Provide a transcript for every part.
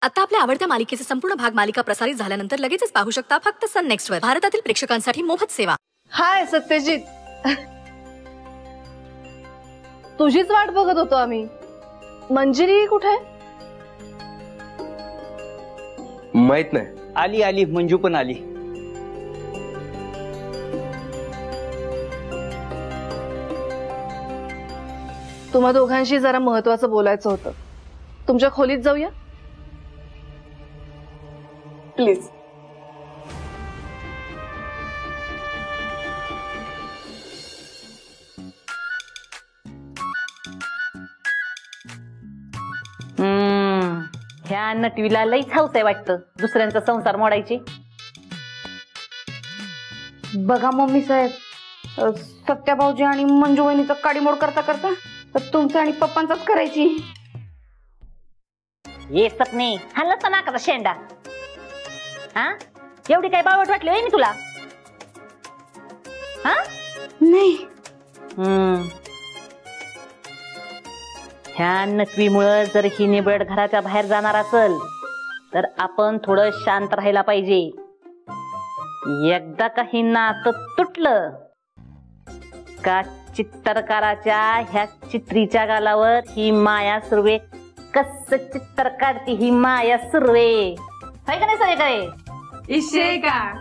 आता आपल्या आवडत्या मालिकेचे संपूर्ण भाग मालिका प्रसारित झाल्यानंतर लगेचच पाहू शकता फक्त सन नेक्स्ट वर. भारतातील प्रेक्षकांसाठी मोफत सेवा. हाय सत्यजित, तुझीच वाट बघत होतो आम्ही. मंजिरी कुठे? माहित नाही. आली आली, मंजू पण आली. तुम्हा दोघांशी जरा महत्वाचं बोलायचं होतं. तुमच्या खोलीत जाऊया प्लीज. ह्या नटवीला लईच हौस आहे वाटतं दुसऱ्यांचा संसार मोडायची. बघा मम्मी साहेब, सत्या भाऊजी आणि मंजू वहिनीचा काडीमोड करता करता तुमचं आणि पप्पांचाच करायची. ये सपने हल्लाच नाकाचा शेंडा. हा, एवढी काय बावट वाटली होय मी तुला? हा नाही. ह्या नटवीमुळं जर ही निबड घराच्या बाहेर जाणार असेल तर आपण थोडं शांत राहायला पाहिजे. एकदा काही नातं तुटलं का चित्रकाराच्या ह्या चित्रीच्या गालावर ही माया सुर्वे कस चित्र काढते ही माया सुर्वे. हाय का नाही सगळे काय? इशे का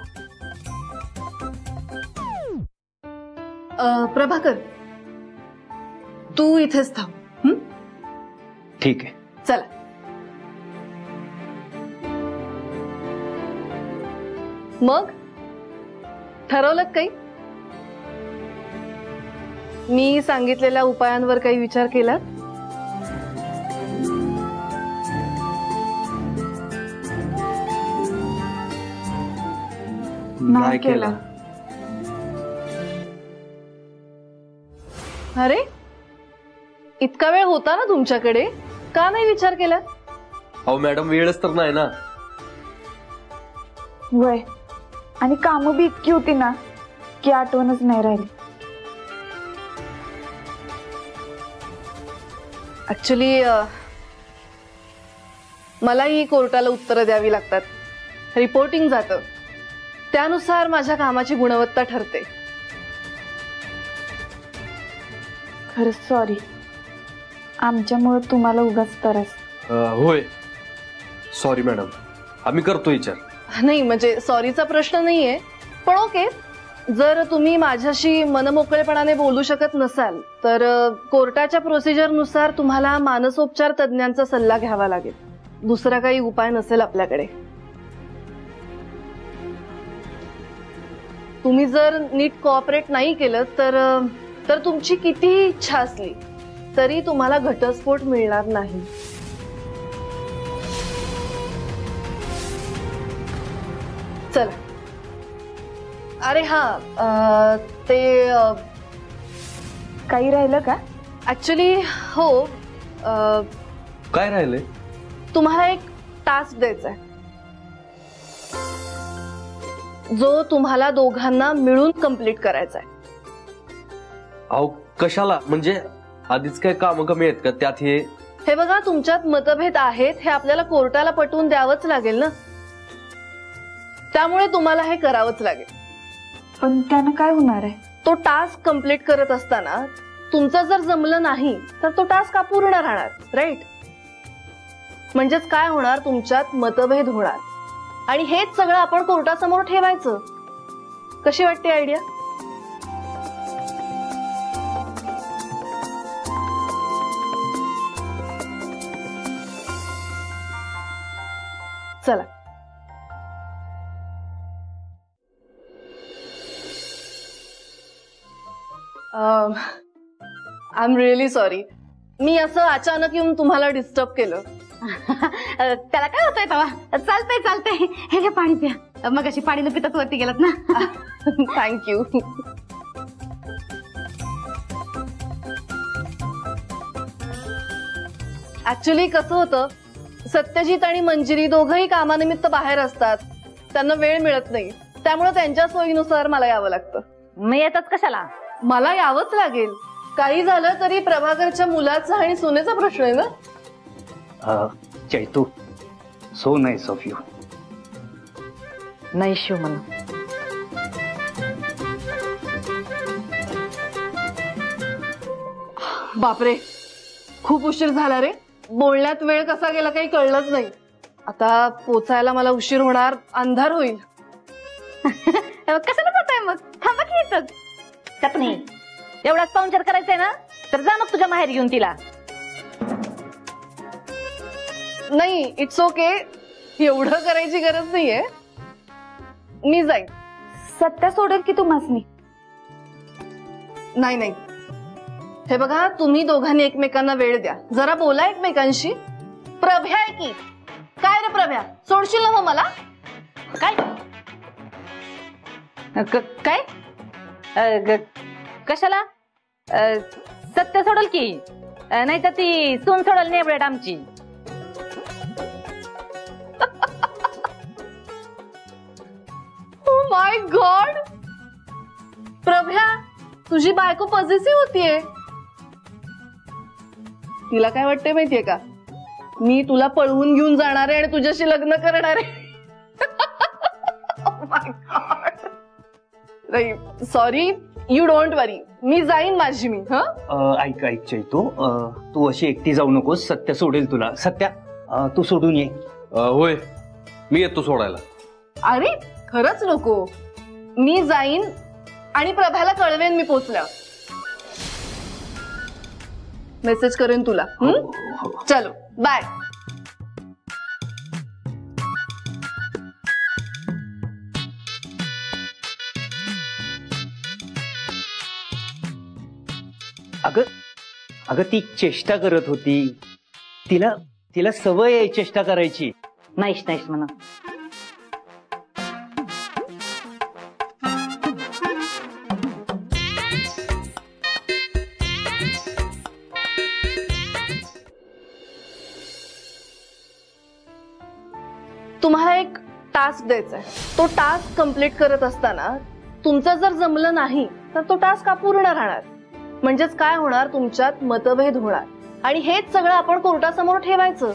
प्रभाकर, तू इथेच थांब. ठीक आहे. चला. मग ठरवलं काही? मी सांगितलेल्या उपायांवर काही विचार केला? नाही केला. अरे, इतका वेळ होता ना तुमच्याकडे, का नाही विचार केला? अहो मॅडम, वेळच तर नाही ना. वय आणि कामं बी इतकी होती ना की आठवणच नाही राहिली. ऍक्च्युली मलाही कोर्टाला उत्तरं द्यावी लागतात. रिपोर्टिंग जातं, त्यानुसार माझ्या कामाची गुणवत्ता ठरते. खरंच सॉरी, आमच्यामुळे तुम्हाला उगाच त्रास. होय, सॉरी मॅडम, आम्ही करतो विचार. नाही म्हणजे सॉरीचा प्रश्न नाहीये, पण ओके, जर तुम्ही माझ्याशी मनमोकळेपणाने बोलू शकत नसाल तर कोर्टाच्या प्रोसिजरनुसार तुम्हाला मानसोपचार तज्ञांचा सल्ला घ्यावा लागेल. दुसरा काही उपाय नसेल आपल्याकडे. तुम्ही जर नीट कोऑपरेट नाही केलं तर तुमची किती इच्छा असली तरी तुम्हाला घटस्फोट मिळणार नाही. चला. अरे हा, ते काही राहिलं का? ऍक्च्युली हो, काय राहिलंय? तुम्हाला एक टास्क द्यायचा आहे जो तुम्हाला दोघांना मिळून कंप्लीट करायचा आहे. अहो कशाला? म्हणजे आधीच काय काम कमी आहेत का त्यात? हे बघा, तुमच्यात मतभेद आहेत हे आपल्याला कोर्टाला पटवून द्यावंच लागेल ना, त्यामुळे तुम्हाला हे करावंच लागेल. पण त्यानं काय होणार आहे? तो टास्क कंप्लीट करत असताना तुमचं जर जमलं नाही तर तो टास्क अपूर्ण राहणार, राईट? म्हणजेच काय होणार, तुमच्यात मतभेद होणार आणि हेच सगळं आपण कोर्टासमोर ठेवायचं. कशी वाटते आयडिया? चला. आय एम रिअली सॉरी, मी असं अचानक येऊन तुम्हाला डिस्टर्ब केलं. त्याला काय होतंय तेव्हा? चालतंय चालतंय, हे घे पाणी प्या. मग अशी पाणी न पिताच वरती गेलात ना. थँक्यू. ऍक्च्युली कसं होतं, सत्यजित आणि मंजिरी दोघंही कामानिमित्त बाहेर असतात, त्यांना वेळ मिळत नाही, त्यामुळे त्यांच्या सोयीनुसार मला यावं लागतं. मग येतात कशाला? मला यावंच लागेल. काही झालं तरी प्रभाकरच्या मुलाचा आणि सुनेचा प्रश्न आहे ना. Chaitu, so nice of you. नाही शिव म्हणा. बापरे, खूप उशीर झाला रे. बोलण्यात वेळ कसा गेला काही कळलंच नाही. आता पोचायला मला उशीर होणार, अंधार होईल. कशाला जाताय मग? थांबा की इथंच. सपनी, एवढाच पाहुणचार करायचंय ना, तर जा मग तुझ्या माहेर घेऊन तिला. नाही, इट्स ओके. एवढं करायची गरज नाहीये. मी जाईन. सत्या सोडेल की तुम्हासनी? नाही नाही, हे बघा, तुम्ही दोघांनी एकमेकांना वेळ द्या, जरा बोला एकमेकांशी. प्रभ्या आहे की काय रे? प्रभ्या, सोडशील ना मग मला? काय काय कशाला? सत्य सोडल की, नाही तर ती सून सोडल नेबळेट आमची. ओ माय गॉड, प्रभ्या, तुझी बायको पॉझिटिव्ह होतीये. तिला काय वाटते माहितीये का? मी तुला पळवून घेऊन जाणार आहे आणि तुझ्याशी लग्न करणार आहे. सॉरी, यू डोंट वरी. मी जाईन माझी मी. ऐक ऐक चैतू, तू अशी एकटी जाऊ नकोस. सत्या सोडेल तुला. सत्या, तू सोडून ये. होय, मी येतो सोडायला. अरे खरंच नको, मी जाईन आणि प्रभाला कळवेन मी पोचल्यावर. मेसेज करेन तुला. चलो, बाय. अगं अगं, ती चेष्टा करत होती. तिला तिला सवय आहे चेष्टा करायची. नाहीश नाहीश म्हणा. तुम्हाला एक टास्क द्यायचा आहे. तो टास्क कंप्लीट करत असताना तुमचं जर जमलं नाही तर तो टास्क अपूर्ण राहणार. म्हणजेच काय होणार, तुमच्यात मतभेद होणार आणि हेच सगळं आपण कोर्टासमोर ठेवायचं.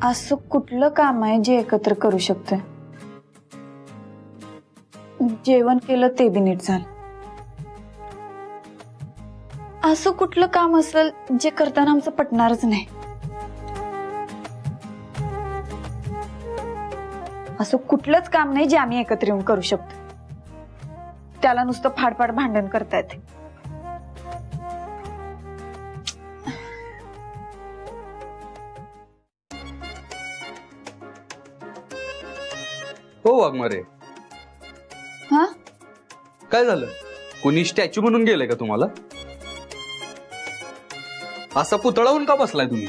असं कुठलं काम आहे जे एकत्र करू शकतोय? जेवण केलं ते बी नीट झालं. असं कुठलं काम असेल जे करताना आमचं पटणारच नाही? असं कुठलंच काम नाही जे आम्ही एकत्र येऊन करू शकतो? त्याला नुसतं फाडफाड भांडण करता येते. हो वाघमारे, हा, काय झालं? कोणी स्टॅच्यू म्हणून गेलंय का तुम्हाला? असा पुतळावून का बसलाय तुम्ही?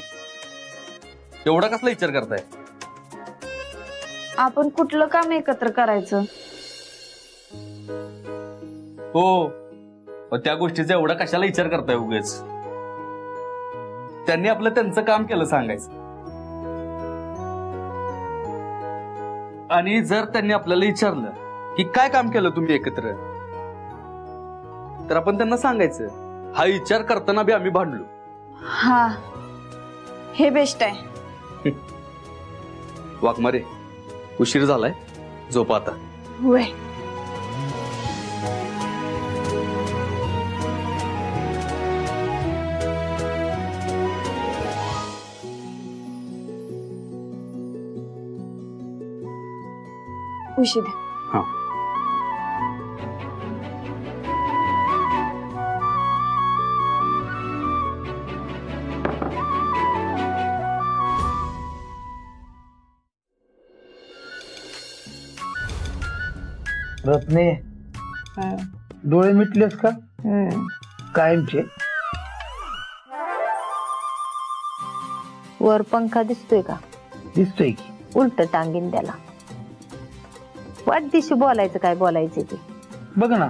एवढा कसला विचार करताय? आपण कुठलं काम एकत्र करायचं? हो, त्या गोष्टीचा एवढा कशाला विचार करताय उगेच? त्यांनी आपलं त्यांचं काम केलं सांगायचं. आणि जर त्यांनी आपल्याला विचारलं की काय काम केलं तुम्ही एकत्र, तर आपण त्यांना सांगायचं हा विचार करताना बी आम्ही भांडलो. हा, हे बेस्ट आहे. वाघमारे, उशीर झालाय, झोप आता. होय. उशी दे. हा, रत्ने, डोळे मिटलेस का कायमचे? वर पंखा दिसतोय का? दिसतोय की. उलट टांगीन त्याला. वाट दिशी बोलायचं काय बोलायचं ते. बघ ना,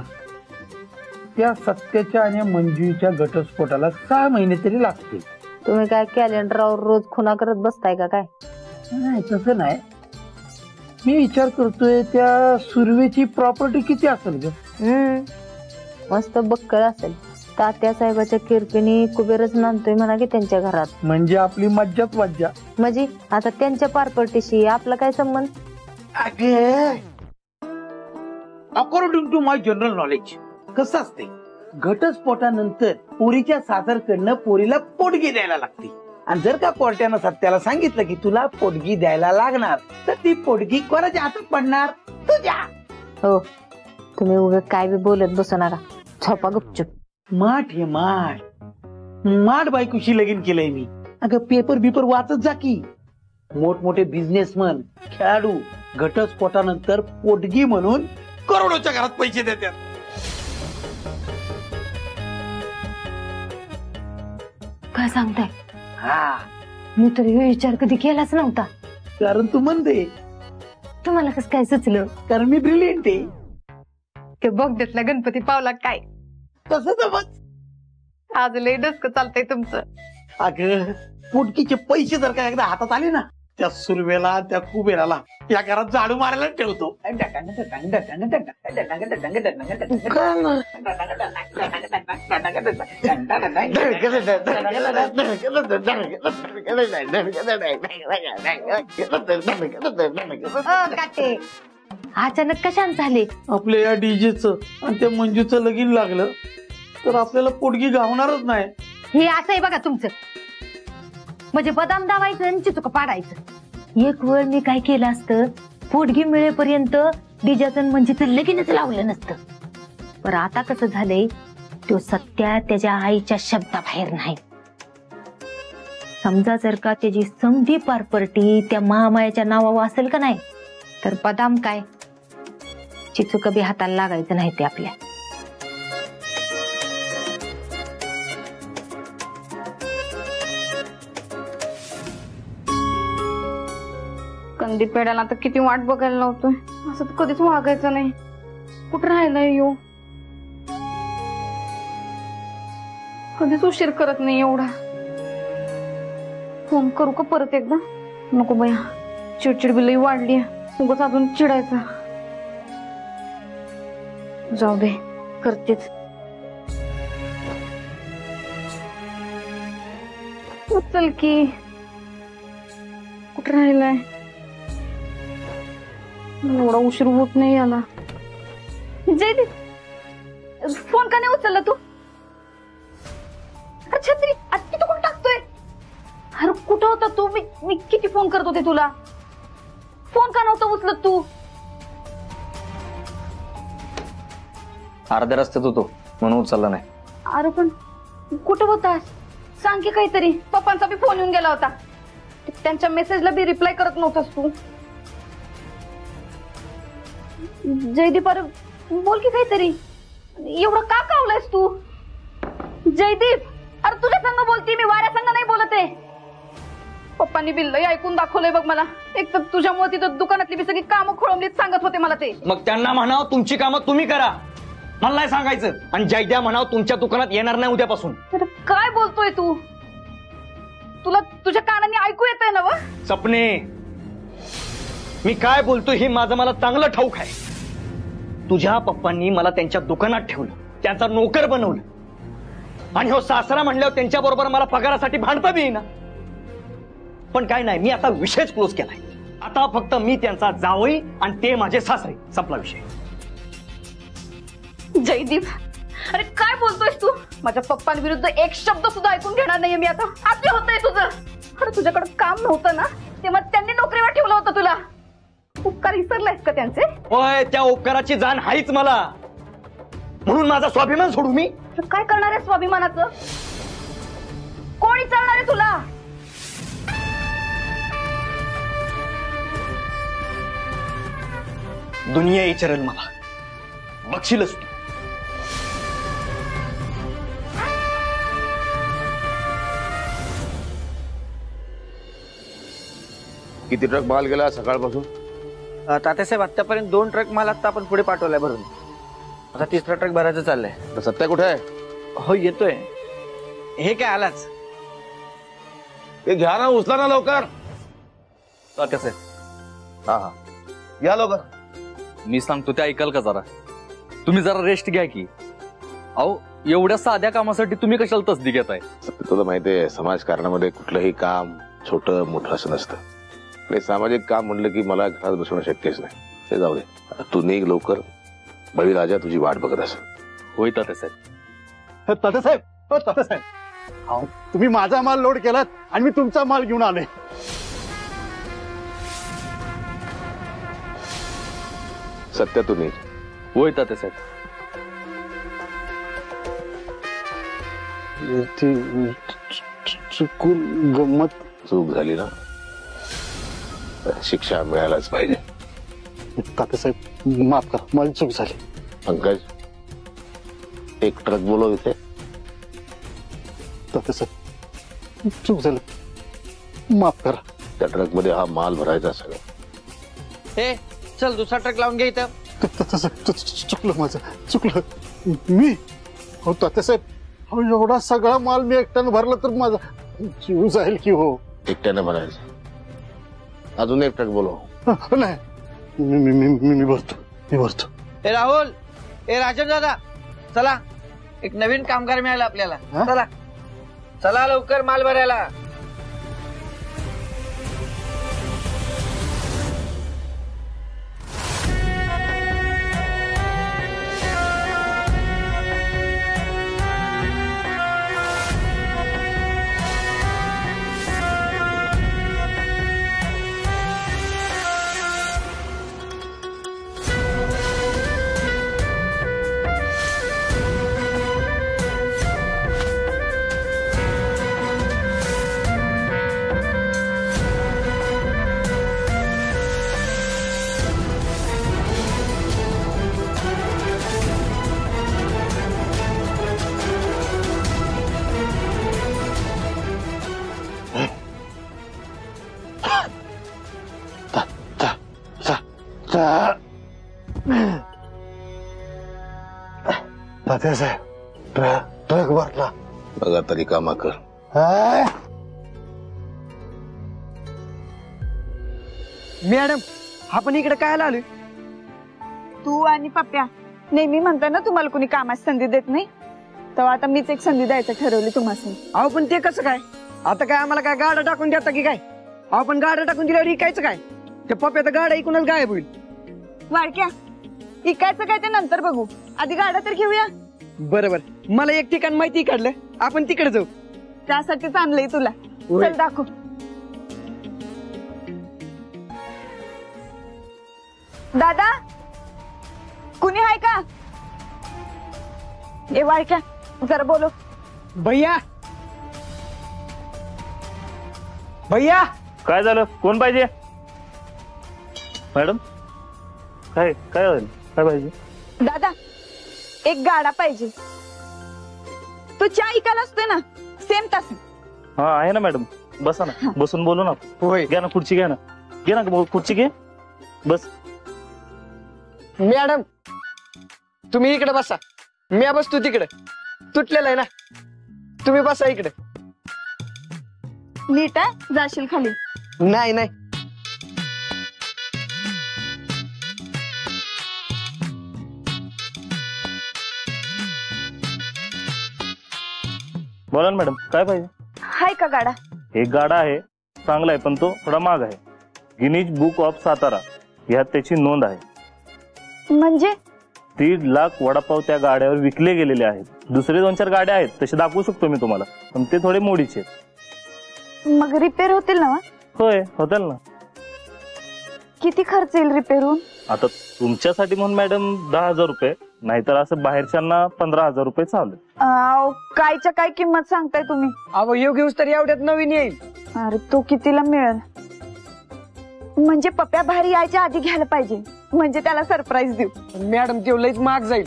त्या सत्याच्या आणि मंजूच्या घटस्फोटाला 6 महिने तरी लागतील. तुम्ही काय कॅलेंडरवर रोज खुना करत बसताय का काय? नाही, तसं नाही. मी विचार करतोय त्या सुर्वेची प्रॉपर्टी किती असेल ग? मस्त बक्कळ असेल. तात्या साहेबाच्या किरपिणी कुबेरच नांदतोय म्हणा की त्यांच्या घरात. म्हणजे आपली मज्जाच मज्जा. म्हणजे आता त्यांच्या पारपटीशी आपला काय संबंध? According to my general knowledge कसं असते, घटस्फोटानंतर पोरीच्या सासरकडनं पोरीला पोटगी द्यायला लागते. आणि जर का कोर्टानं सत्याला सांगितलं की तुला पोटगी द्यायला लागणार, तर ती पोटगी कोणाच्या हातात पडणार? तुझ्या. हो, तुम्ही उगा काय बी बोलत बसू नका, झोपा गुपचूप. माठ हे माठ बायकोशी लगीन केलंय मी. अगं पेपर बिपर वाचत जा की. मोठमोठे बिझनेसमन, खेळाडू घटस्फोटानंतर पोटगी म्हणून करोडोच्या घरात पैसे देतात. काय सांगताय? हा, मी तर हे विचार कधी केलाच नव्हता. कारण तू म्हणते. तुम्हाला कसं काय सुचलं? कारण मी ब्रिलियंट आहे. ते बघ गणपती पावला काय. कसं समज? आज लय डस्क चालतंय तुमचं. अगं पोटकीचे पैसे जर का एकदा हातात आले ना, त्या सुरवेला त्या कुबेराला या घरात झाडू मारायला ठेवतो. अचानक कशाने झाले? आपल्या या डीजेचं आणि त्या मंजूचं लगीन लागलं तर आपल्याला पोटगी गावणारच नाही. हे असं आहे बघा तुमचं. म्हणजे बदाम दावायचं आणि चिचुक पाडायचं. एक वेळ मी काय केलं असतं, पोटगी मिळेपर्यंत डिजाचं म्हणजे लगीनच लावलं नसतं. पण आता कसं झालंय, तो सत्या त्याच्या आईच्या शब्दाबाहेर नाही. समजा जर का त्याची समधी पारपरटी त्या महामायाच्या नावावर असेल का नाही, तर बदाम काय चिचुक बी हाताला लागायचं नाही ते आपल्या. कंदी पेड्याला तर किती वाट बघायला लावतोय. असं तर कधीच वागायचं नाही. कुठं राहिलाय यो? कधीच उशीर करत नाही एवढा. फोन करू का परत एकदा? नको बया, चिडचिड बी लई वाढली. उगाच अजून चिडायचा. जाऊ दे, करतेच. उचल की. कुठं राहिलाय? एवढा उशीर होत नाही याला. जयदीप, फोन का नाही उचलला तू? अरे छत्री आत्ती तू कुठं टाकतोय? अरे कुठं होता तू? मी किती फोन करत होते तुला. फोन का नव्हता उचलत तू? अर्ध्या रस्त्यात होतो म्हणून उचलला नाही. अरे पण कुठं होतास? सांग की काहीतरी. पप्पांचा बी फोन येऊन गेला होता. त्यांच्या मेसेजला बी रिप्लाय करत नव्हतास तू. जयदीप, अरे बोल की काहीतरी. एवढं का कावलायस तू? जयदीप, अरे तुझ्या संग बोलती मी, वाऱ्या संग नाही बोलत आहे. पप्पांनी बिल ऐकून दाखवलंय बघ मला. एक तर तुझ्यामुळे तिथं दुकानातली बी सगळी कामं खोळंबलीत सांगत होते मला ते. मग त्यांना म्हणाव तुमची कामं तुम्ही करा, मला नाही सांगायचं. आणि जयद्या म्हणाव तुमच्या दुकानात येणार नाही उद्यापासून. काय बोलतोय तू? तुला तुझ्या कानांनी ऐकू येतंय ना? सपने, मी काय बोलतोय हे माझं मला चांगलं ठाऊक आहे. तुझ्या पप्पांनी मला त्यांच्या दुकानात ठेवलं, त्यांचा नोकर बनवलं. आणि हो सासरा म्हणल्यावर त्यांच्या बरोबर मला पगारासाठी भांडता बी येईना. पण काय नाही, मी आता विषयच क्लोज केलाय. आता फक्त मी त्यांचा जावई आणि ते माझे सासरे, संपला विषय. जयदीप, अरे काय बोलतोयस तू? माझ्या पप्पांविरुद्ध एक शब्द सुद्धा ऐकून घेणार नाहीये मी आता. आधी होतंय तुझं. अरे तुझ्याकडे काम नव्हतं ना, तेव्हा त्यांनी नोकरीवर ठेवलं होतं तुला. उपकार विसरलायस का त्यांचे? होय, त्या उपकाराची जाण हायच मला. म्हणून माझा स्वाभिमान सोडू मी? काय करणार आहे स्वाभिमानाचं? कोणी चालणार आहे तुला? दुनिया विचारेल मला, बघशीलच तू. किती ट्रक माल गेला सकाळपासून? तात्यासाहेब, आतापर्यंत 2 ट्रक माल आता आपण पुढे पाठवलाय भरून. आता 3रा ट्रक भरायचं चाललंय. सत्या कुठे आहे? हो येतोय. हे काय आलाच? ते घ्या ना, उचला ना लवकर. तात्यासाहेब, हा हा, या लवकर. मी सांगतो ते ऐकाल का जरा? तुम्ही जरा रेस्ट घ्या की. अहो एवढ्या साध्या कामासाठी तुम्ही कशाला तसदी घेताय? तुला माहितीये समाजकारणामध्ये कुठलंही काम छोटं मोठं असं नसतं. आणि सामाजिक काम म्हणलं की मला घरात बसवणं शक्यच नाही. ते जाऊ दे, आता तू निघ लवकर. बळीराजा तुझी वाट बघत असेल. होय तात्यासाहेब. तात्यासाहेब, हो तात्यासाहेब, अहो, तुम्ही माझा माल लोड केलात आणि मी तुमचा माल घेऊन आलोय. सत्य तू निघ. होय तात्यासाहेब. चुकून गंमत चूक झाली ना, तर शिक्षा मिळायलाच पाहिजे. तात्यासाहेब माफ करा, माझी चूक झाली. पंकज, एक ट्रक बोलव इथे. तात्यासाहेब चूक झाली, माफ करा. त्या ट्रक मध्ये हा माल भरायचा सगळं. हे चल दुसरा ट्रक लावून घे इथं. चुकलं माझं, चुकलं मी. हो तात्यासाहेब, हो एवढा सगळा माल मी एकट्यानं भरला तर माझा जीव जाईल की हो. एकट्याने भरायचं. अजून एक ट्रक बोलव. नाही, मी भरतो, मी भरतो. हे राहुल, हे राजन दादा, चला एक नवीन कामगार मिळाला आपल्याला. चला चला लवकर माल भरायला. तात्यासाहेब ट्रक भरला. बघा तरी कामा कर. मॅडम, आपण इकडे काय आलोय? तू आणि पप्प्या नेहमी म्हणता ना तुम्हाला कुणी कामाची संधी देत नाही, तेव्हा आता मीच एक संधी द्यायचं ठरवली तुम्हाला. अहो पण ते कसं काय? आता काय आम्हाला काय गाडा टाकून देता की काय? आपण गाडा टाकून दिल्यावर इकायचं काय? ते पप्प्याचा गाडा इकूनच गायब होईल. वाडक्या, इकायचं काय ते नंतर बघू, आधी गाडा तर घेऊया. बरोबर, मला एक ठिकाण माहिती काढलं, आपण तिकडे जाऊ. त्यासाठीच आणलंय तुला. चल दाखव. दादा, कुणी आहे का? ए वाडक्या, जरा बोलो. भैया, भैया. काय झालं? कोण पाहिजे? मॅडम, काय काय झालं? काय पाहिजे? दादा, एक गाडा पाहिजे. तो चहा इकायला असतोय ना, सेम तस. हा आहे ना मॅडम, बसा ना, बसून बोलू ना. होय, घ्या ना खुर्ची, घ्या ना, घे ना खुर्ची, घे बस. मॅडम तुम्ही इकडे बसा, मी बसतो तिकडे. तुटलेला आहे ना, तुम्ही बसा इकडे. नीट आहे, जाशील खाली. नाही नाही, बोला ना मॅडम, काय पाहिजे? हाय का गाडा? एक गाडा आहे, चांगला आहे, पण तो थोडा महाग आहे. गिनीज बुक ऑफ सातारा ह्यात त्याची नोंद आहे. म्हणजे 3 लाख वडापाव त्या गाड्यावर विकले गेलेले आहेत. दुसरे 2-4 गाड्या आहेत, तसे दाखवू शकतो मी तुम्हाला, पण ते थोडे मोडीचे. मग रिपेअर होतील ना? होय, होतील ना. किती खर्च येईल रिपेअर होऊन? आता तुमच्यासाठी म्हणून मॅडम 10,000 रुपये, नाहीतर असं बाहेरच्यांना 15,000 रुपये चालेल. कायच्या काय किंमत सांगताय तुम्ही? अहो योग घेऊस तर एवढ्यात नवीन येईल. अरे तो कितीला मिळेल? म्हणजे पप्प्या भारी यायच्या आधी घ्यायला पाहिजे, म्हणजे त्याला सरप्राईज देऊ. मॅडम ते लईच महाग जाईल.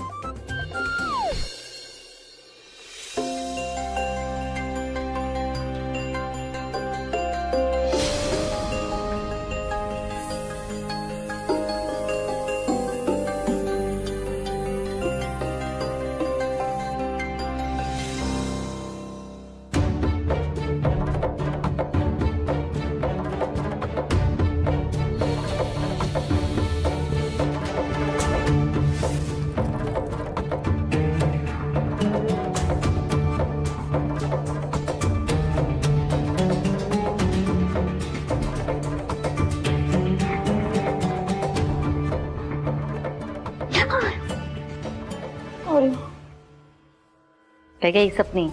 काय काही सपनी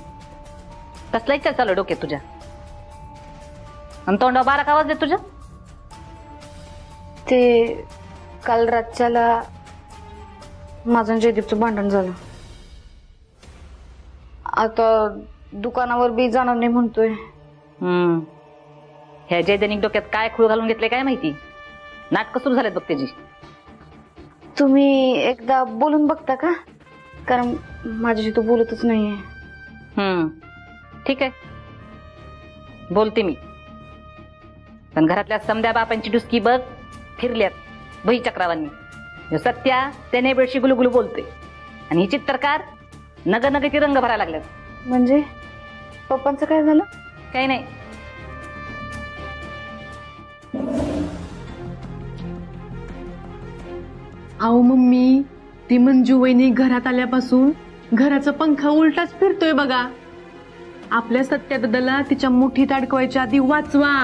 कसला विचार चालू डोक्यात तुझ्या आणि तोंडा बारा का आवाज देत तुझ्या? ते काल रातच्याला माझं जयदीपचं भांडण झालं. आता दुकानावर बी जाणार नाही म्हणतोय. ह्या जयदैनिक डोक्यात काय खूळ घालून घेतले काय माहिती. नाटकं सुरू झालेत बघ त्याची. तुम्ही एकदा बोलून बघता का? कारण माझ्याशी तो बोलतच नाहीये. ठीक आहे बोलते मी. पण घरातल्या समद्या बापांची डुसकी बघ फिरल्यात बहीचक्रावांनी. सत्या त्याने बेळशी गुलुगुलू बोलतोय आणि ही चित्रकार नग नगची रंग भरायला लागल्यात. म्हणजे पप्पांचं काय झालं? काही नाही. अहो मम्मी, ती मंजू वहिनी घरात आल्यापासून घराचा पंखा उलटाच फिरतोय बघा. आपल्या सत्यादादाला तिच्या मुठीत अडकवायच्या आधी वाचवा.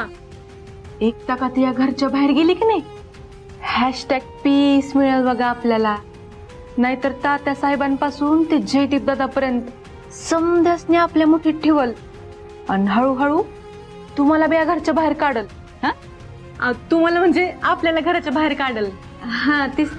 एक टाका ती या घरच्या बाहेर गेली की नाही, #पीस मिळेल बघा आपल्याला. नाहीतर तात्या साहेबांपासून ते जयदीप दादापर्यंत समध्यासने आपल्या मुठीत ठेवल आणि हळूहळू तुम्हाला बी या घरच्या बाहेर काढल. तुम्हाला म्हणजे आपल्याला घराच्या बाहेर काढल. हा तीच